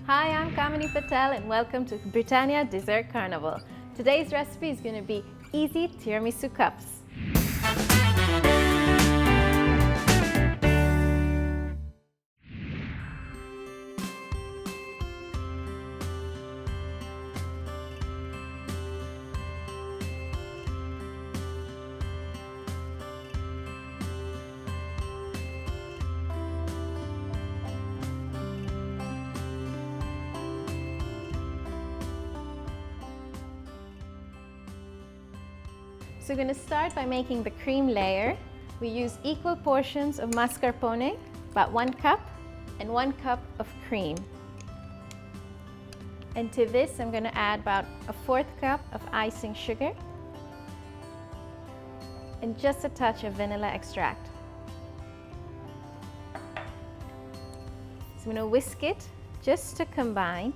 Hi, I'm Kamini Patel and welcome to Britannia Dessert Carnival. Today's recipe is going to be easy tiramisu cups. So we're going to start by making the cream layer. We use equal portions of mascarpone, about 1 cup, and 1 cup of cream. And to this, I'm going to add about a 1/4 cup of icing sugar and just a touch of vanilla extract. So I'm going to whisk it just to combine.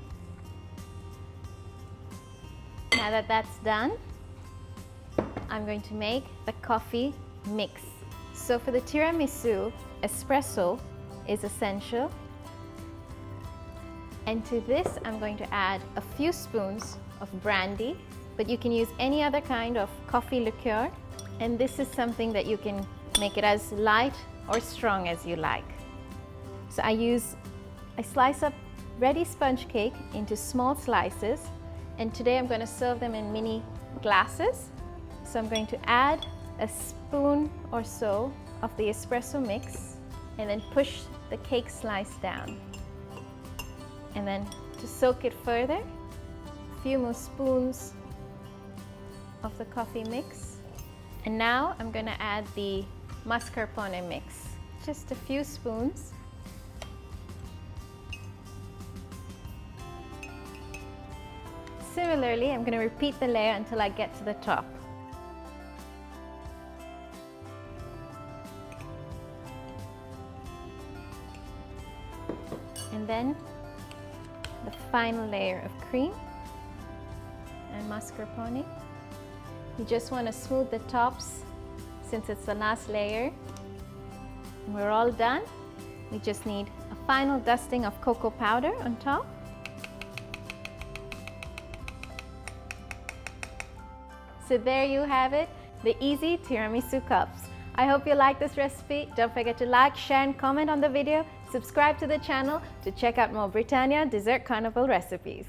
Now that that's done, I'm going to make the coffee mix. So for the tiramisu, espresso is essential. And to this, I'm going to add a few spoons of brandy, but you can use any other kind of coffee liqueur. And this is something that you can make it as light or strong as you like. So I slice up ready sponge cake into small slices, and today I'm going to serve them in mini glasses. So I'm going to add a spoon or so of the espresso mix and then push the cake slice down. And then to soak it further, a few more spoons of the coffee mix. And now I'm going to add the mascarpone mix, just a few spoons. Similarly, I'm going to repeat the layer until I get to the top. And then the final layer of cream and mascarpone. You just want to smooth the tops since it's the last layer. And we're all done. We just need a final dusting of cocoa powder on top. So there you have it, the easy tiramisu cups. I hope you like this recipe. Don't forget to like, share and comment on the video. Subscribe to the channel to check out more Britannia Dessert Carnival recipes.